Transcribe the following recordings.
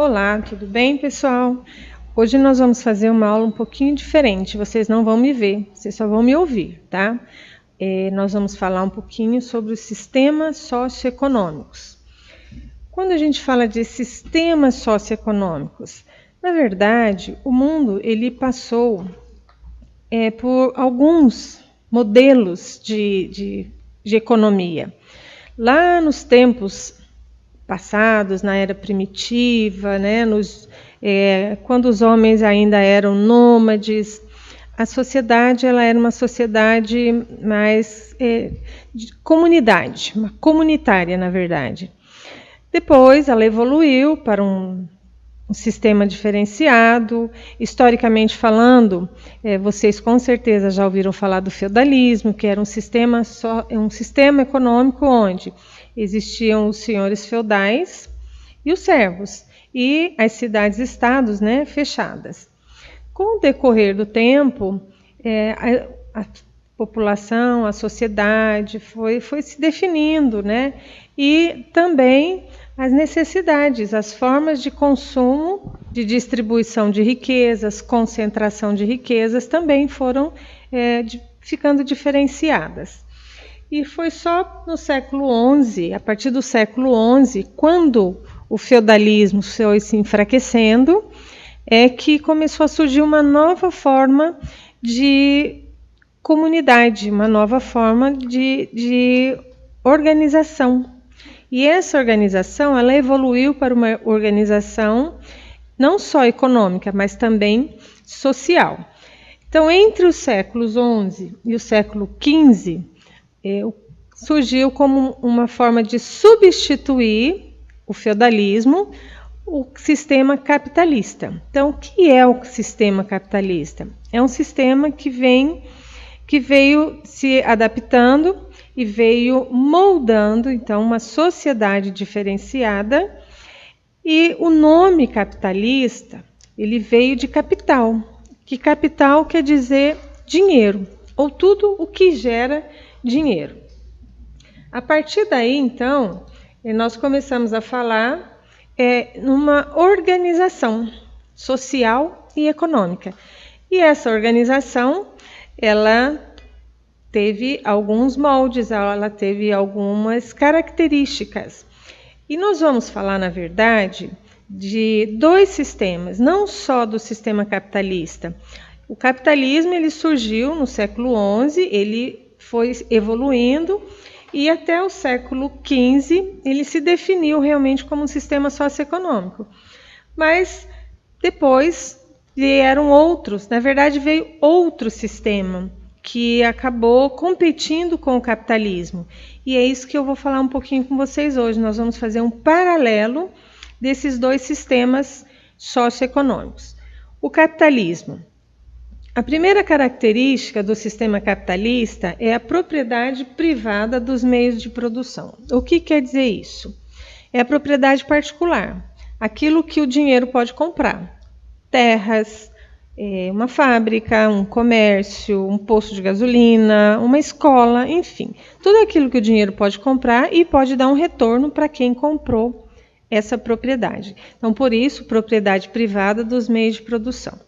Olá, tudo bem, pessoal? Hoje nós vamos fazer uma aula um pouquinho diferente. Vocês não vão me ver, vocês só vão me ouvir, tá? Nós vamos falar um pouquinho sobre os sistemas socioeconômicos. Quando a gente fala de sistemas socioeconômicos, na verdade, o mundo ele passou por alguns modelos de economia. Lá nos tempos passados, na era primitiva, né, quando os homens ainda eram nômades, a sociedade ela era uma sociedade mais de comunidade, uma comunitária, na verdade. Depois ela evoluiu para um sistema diferenciado. Historicamente falando, vocês com certeza já ouviram falar do feudalismo, que era um sistema econômico onde existiam os senhores feudais e os servos, e as cidades-estados, né, fechadas. Com o decorrer do tempo, a população, a sociedade foi se definindo, né, e também as necessidades, as formas de consumo, de distribuição de riquezas, concentração de riquezas também foram ficando diferenciadas. E foi só no século XI, a partir do século XI, quando o feudalismo foi se enfraquecendo, que começou a surgir uma nova forma de comunidade, uma nova forma de organização. E essa organização ela evoluiu para uma organização não só econômica, mas também social. Então, entre os séculos XI e o século XV, surgiu como uma forma de substituir o feudalismo, o sistema capitalista. Então, o que é o sistema capitalista? É um sistema que veio se adaptando e veio moldando, então, uma sociedade diferenciada. E o nome capitalista, ele veio de capital, que capital quer dizer dinheiro, ou tudo o que gera dinheiro. A partir daí, então, nós começamos a falar numa organização social e econômica. E essa organização, ela teve alguns moldes, ela teve algumas características. E nós vamos falar, na verdade, de dois sistemas, não só do sistema capitalista. O capitalismo ele surgiu no século XI, ele foi evoluindo e até o século XV ele se definiu realmente como um sistema socioeconômico. Mas depois vieram outros, na verdade veio outro sistema que acabou competindo com o capitalismo. E é isso que eu vou falar um pouquinho com vocês hoje. Nós vamos fazer um paralelo desses dois sistemas socioeconômicos. O capitalismo. A primeira característica do sistema capitalista é a propriedade privada dos meios de produção. O que quer dizer isso? É a propriedade particular, aquilo que o dinheiro pode comprar. Terras, uma fábrica, um comércio, um posto de gasolina, uma escola, enfim. Tudo aquilo que o dinheiro pode comprar e pode dar um retorno para quem comprou essa propriedade. Então, por isso, propriedade privada dos meios de produção.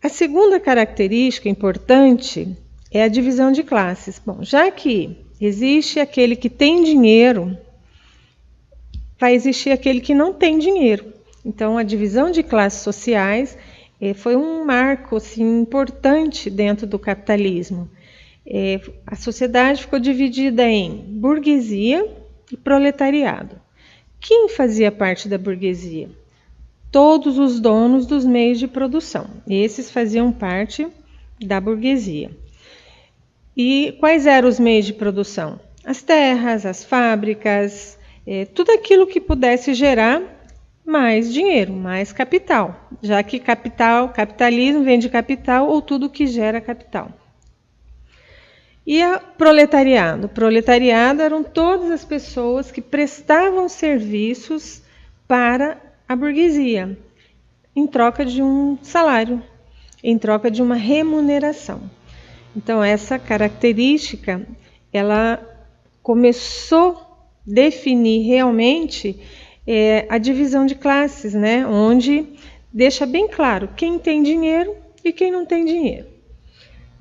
A segunda característica importante é a divisão de classes. Bom, já que existe aquele que tem dinheiro, vai existir aquele que não tem dinheiro. Então, a divisão de classes sociais foi um marco assim, importante dentro do capitalismo. A sociedade ficou dividida em burguesia e proletariado. Quem fazia parte da burguesia? Todos os donos dos meios de produção. Esses faziam parte da burguesia. E quais eram os meios de produção? As terras, as fábricas, tudo aquilo que pudesse gerar mais dinheiro, mais capital, já que capitalismo vem de capital ou tudo que gera capital. E o proletariado? O proletariado eram todas as pessoas que prestavam serviços para a burguesia, em troca de um salário, em troca de uma remuneração. Então, essa característica, ela começou a definir realmente a divisão de classes, né? Onde deixa bem claro quem tem dinheiro e quem não tem dinheiro.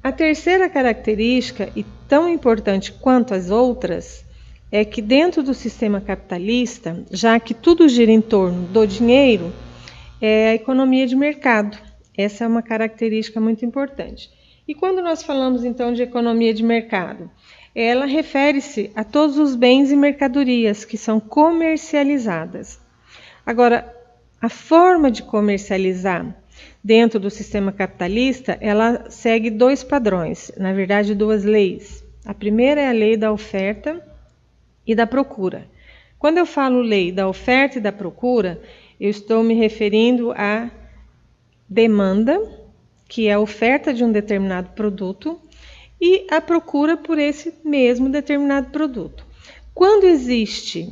A terceira característica, e tão importante quanto as outras, é que dentro do sistema capitalista, já que tudo gira em torno do dinheiro, é a economia de mercado. Essa é uma característica muito importante. E quando nós falamos então de economia de mercado, ela refere-se a todos os bens e mercadorias que são comercializadas. Agora, a forma de comercializar dentro do sistema capitalista, ela segue dois padrões, na verdade duas leis. A primeira é a lei da oferta e da procura. Quando eu falo lei da oferta e da procura, eu estou me referindo à demanda, que é a oferta de um determinado produto, e a procura por esse mesmo determinado produto. Quando existe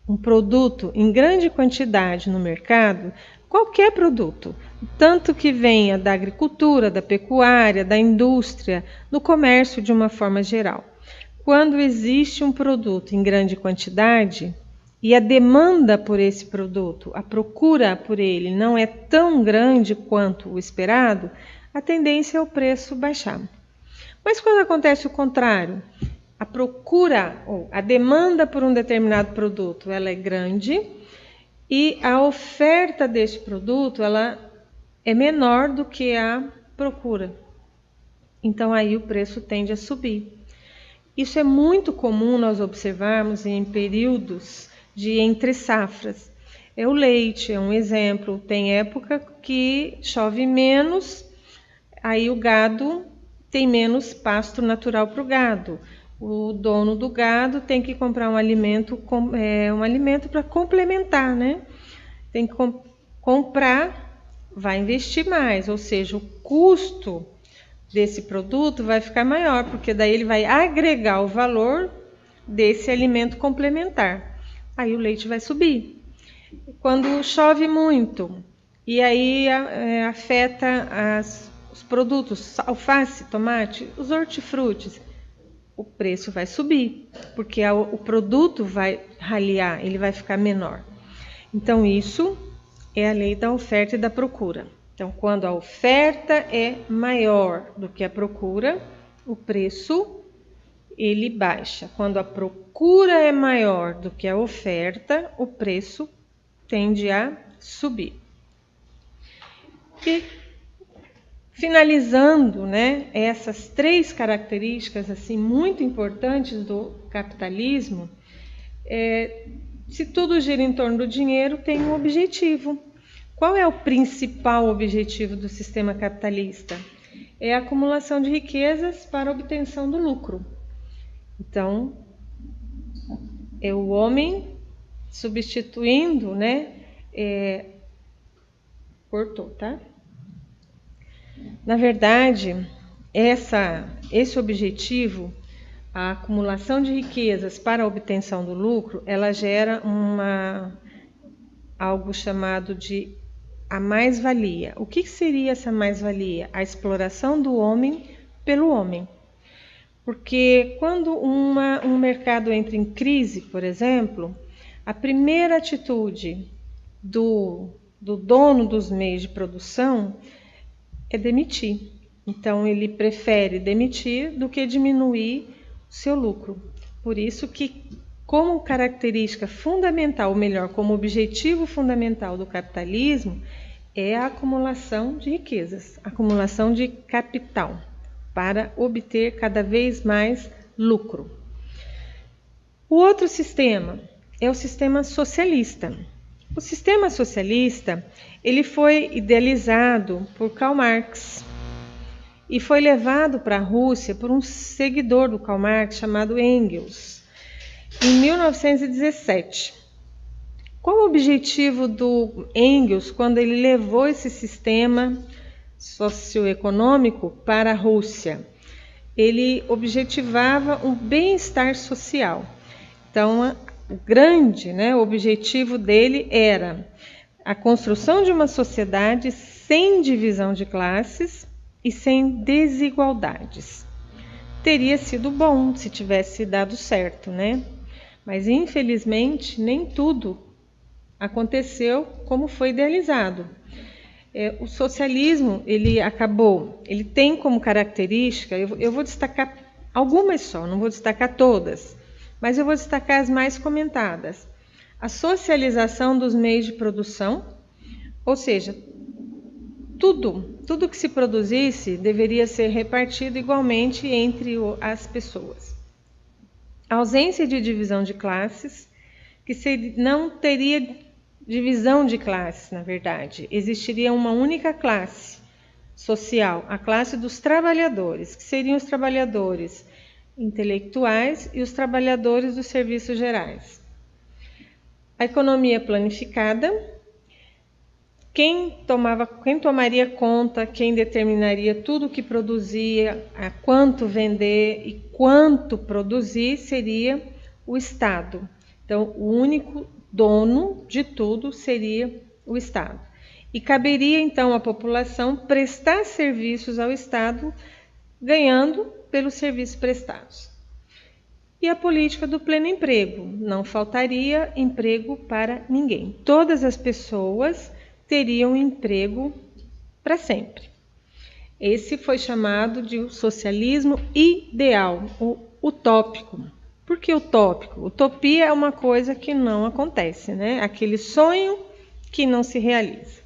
um produto em grande quantidade no mercado, qualquer produto, tanto que venha da agricultura, da pecuária, da indústria, do comércio de uma forma geral. Quando existe um produto em grande quantidade e a demanda por esse produto, a procura por ele não é tão grande quanto o esperado, a tendência é o preço baixar. Mas quando acontece o contrário, a procura ou a demanda por um determinado produto ela é grande e a oferta deste produto ela é menor do que a procura. Então aí o preço tende a subir. Isso é muito comum nós observarmos em períodos de entre safras. O leite é um exemplo. Tem época que chove menos, aí o gado tem menos pasto natural para o gado. O dono do gado tem que comprar um alimento para complementar, né? Tem que comprar, vai investir mais, ou seja, o custo desse produto vai ficar maior, porque daí ele vai agregar o valor desse alimento complementar. Aí o leite vai subir. Quando chove muito, e aí afeta os produtos, alface, tomate, os hortifrutis, o preço vai subir, porque o produto vai raliar, ele vai ficar menor. Então, isso é a lei da oferta e da procura. Então, quando a oferta é maior do que a procura, o preço ele baixa. Quando a procura é maior do que a oferta, o preço tende a subir. E finalizando, né, essas três características assim muito importantes do capitalismo, se tudo gira em torno do dinheiro, tem um objetivo. Qual é o principal objetivo do sistema capitalista? É a acumulação de riquezas para a obtenção do lucro. Então, é o homem substituindo, né? Cortou, tá? Na verdade, esse objetivo, a acumulação de riquezas para a obtenção do lucro, ela gera algo chamado de a mais-valia. O que seria essa mais-valia? A exploração do homem pelo homem. Porque quando um mercado entra em crise, por exemplo, a primeira atitude do dono dos meios de produção é demitir. Então, ele prefere demitir do que diminuir o seu lucro. Por isso que, como característica fundamental, ou melhor, como objetivo fundamental do capitalismo, é a acumulação de riquezas, acumulação de capital, para obter cada vez mais lucro. O outro sistema é o sistema socialista. O sistema socialista, ele foi idealizado por Karl Marx e foi levado para a Rússia por um seguidor do Karl Marx chamado Engels, em 1917. Qual o objetivo do Engels quando ele levou esse sistema socioeconômico para a Rússia? Ele objetivava um bem-estar social. Então, o grande objetivo dele era a construção de uma sociedade sem divisão de classes e sem desigualdades. Teria sido bom se tivesse dado certo, né? Mas, infelizmente, nem tudo aconteceu como foi idealizado. O socialismo, ele tem como característica, eu vou destacar algumas só, não vou destacar todas, mas eu vou destacar as mais comentadas. A socialização dos meios de produção, ou seja, tudo que se produzisse deveria ser repartido igualmente entre as pessoas. A ausência de divisão de classes, não teria divisão de classes, na verdade. Existiria uma única classe social, a classe dos trabalhadores, que seriam os trabalhadores intelectuais e os trabalhadores dos serviços gerais. A economia planificada, quem tomaria conta, quem determinaria tudo o que produzia, a quanto vender e quanto produzir, seria o Estado. Então, o único dono de tudo seria o Estado. E caberia, então, à população prestar serviços ao Estado, ganhando pelos serviços prestados. E a política do pleno emprego. Não faltaria emprego para ninguém. Todas as pessoas teriam emprego para sempre. Esse foi chamado de socialismo ideal, o utópico. Por que utópico? Utopia é uma coisa que não acontece, né? Aquele sonho que não se realiza.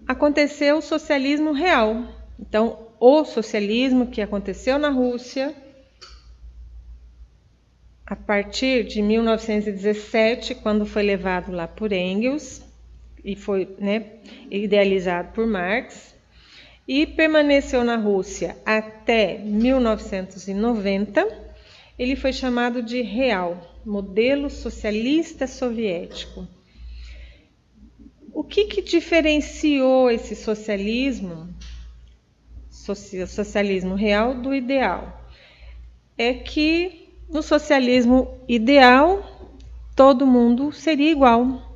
Aconteceu o socialismo real. Então, o socialismo que aconteceu na Rússia, a partir de 1917, quando foi levado lá por Engels, e foi idealizado por Marx, e permaneceu na Rússia até 1990, ele foi chamado de real, modelo socialista soviético. O que diferenciou esse socialismo real do ideal? É que no socialismo ideal, todo mundo seria igual.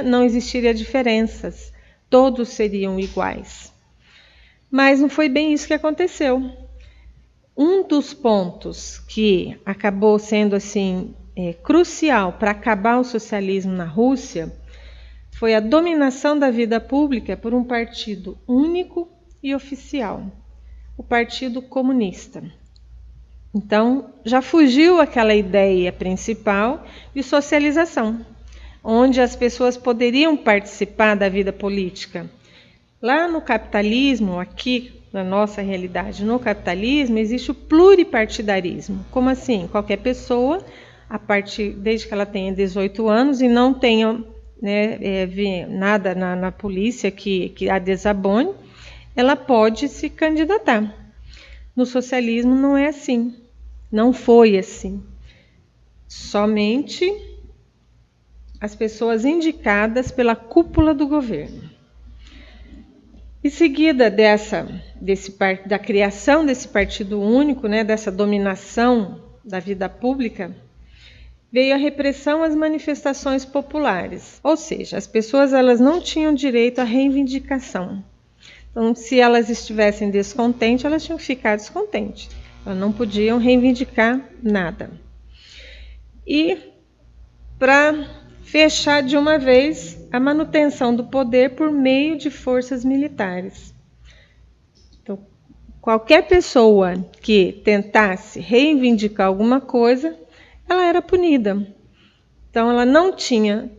Não existiria diferenças, todos seriam iguais. Mas não foi bem isso que aconteceu. Um dos pontos que acabou sendo crucial para acabar o socialismo na Rússia foi a dominação da vida pública por um partido único e oficial, o Partido Comunista. Então, já fugiu aquela ideia principal de socialização, onde as pessoas poderiam participar da vida política. Lá no capitalismo, aqui na nossa realidade, no capitalismo, existe o pluripartidarismo. Como assim? Qualquer pessoa, desde que ela tenha 18 anos e não tenha nada na polícia que a desabone, ela pode se candidatar. No socialismo não é assim, não foi assim. Somente as pessoas indicadas pela cúpula do governo. Em seguida da criação desse partido único, dessa dominação da vida pública, veio a repressão às manifestações populares. Ou seja, as pessoas não tinham direito à reivindicação. Então, se elas estivessem descontentes, elas tinham que ficar descontentes. Elas não podiam reivindicar nada. E para fechar de uma vez a manutenção do poder por meio de forças militares. Então, qualquer pessoa que tentasse reivindicar alguma coisa, ela era punida. Então, ela não tinha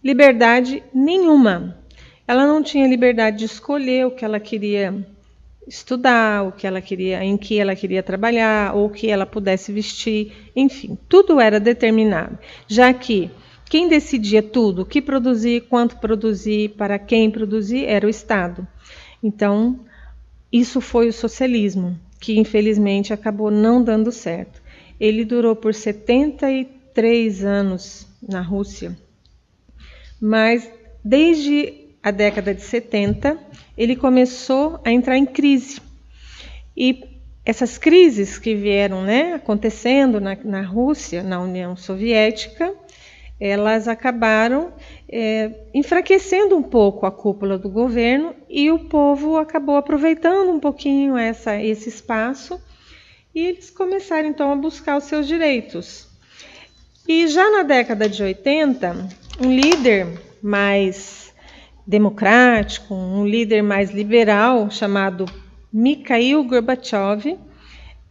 liberdade nenhuma. Ela não tinha liberdade de escolher o que ela queria estudar, em que ela queria trabalhar, ou o que ela pudesse vestir, enfim, tudo era determinado, já que quem decidia tudo, o que produzir, quanto produzir, para quem produzir, era o Estado. Então, isso foi o socialismo, que infelizmente acabou não dando certo. Ele durou por 73 anos na Rússia, mas desde a década de 70, ele começou a entrar em crise. E essas crises que vieram acontecendo na Rússia, na União Soviética, elas acabaram enfraquecendo um pouco a cúpula do governo e o povo acabou aproveitando um pouquinho esse espaço e eles começaram então a buscar os seus direitos. E já na década de 80, um líder mais democrático, um líder mais liberal, chamado Mikhail Gorbachev,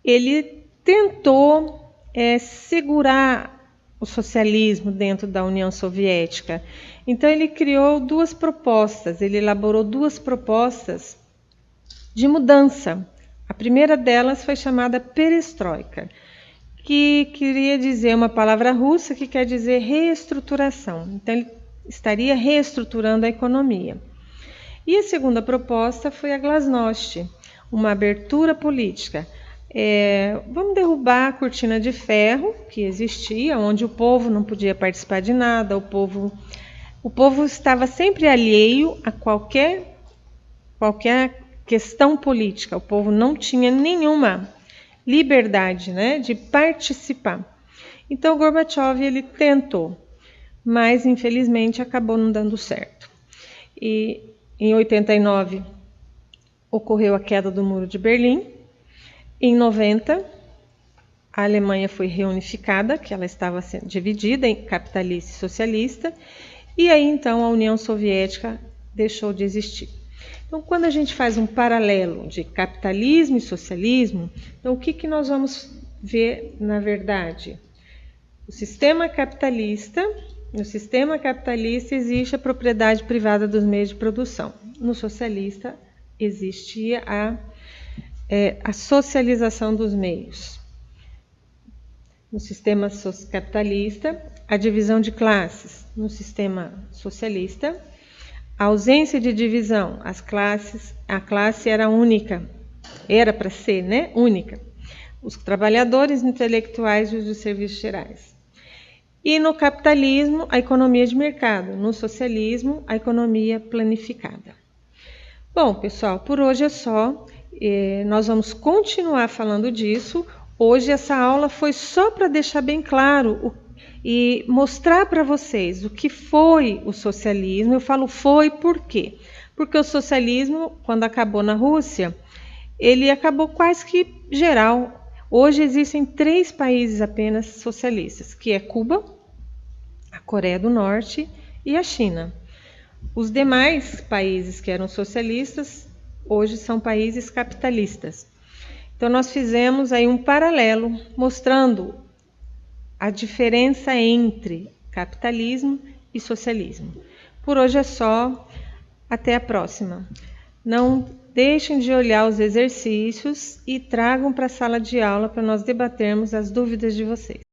ele tentou segurar o socialismo dentro da União Soviética. Então ele criou duas propostas, ele elaborou duas propostas de mudança. A primeira delas foi chamada perestroika, que queria dizer uma palavra russa que quer dizer reestruturação. Então ele estaria reestruturando a economia. E a segunda proposta foi a glasnost, uma abertura política. Vamos derrubar a cortina de ferro que existia, onde o povo não podia participar de nada, o povo estava sempre alheio a qualquer questão política, o povo não tinha nenhuma liberdade, né, de participar. Então Gorbachev ele tentou, mas infelizmente acabou não dando certo. E em 89 ocorreu a queda do Muro de Berlim. Em 90 a Alemanha foi reunificada, que ela estava sendo dividida em capitalista e socialista, e aí então a União Soviética deixou de existir. Então, quando a gente faz um paralelo de capitalismo e socialismo, então o que nós vamos ver na verdade? No sistema capitalista existe a propriedade privada dos meios de produção. No socialista existia a socialização dos meios. No sistema capitalista, a divisão de classes. No sistema socialista, a ausência de divisão. A classe era única, era para ser, né, única. Os trabalhadores intelectuais e os de serviços gerais. E no capitalismo, a economia de mercado. No socialismo, a economia planificada. Bom, pessoal, por hoje é só. Nós vamos continuar falando disso. Hoje essa aula foi só para deixar bem claro e mostrar para vocês o que foi o socialismo. Eu falo foi por quê? Porque o socialismo, quando acabou na Rússia, ele acabou quase que geral. Hoje existem 3 países apenas socialistas, que é Cuba, a Coreia do Norte e a China. Os demais países que eram socialistas, hoje são países capitalistas. Então nós fizemos aí um paralelo, mostrando a diferença entre capitalismo e socialismo. Por hoje é só, até a próxima. Não deixem de olhar os exercícios e tragam para a sala de aula para nós debatermos as dúvidas de vocês.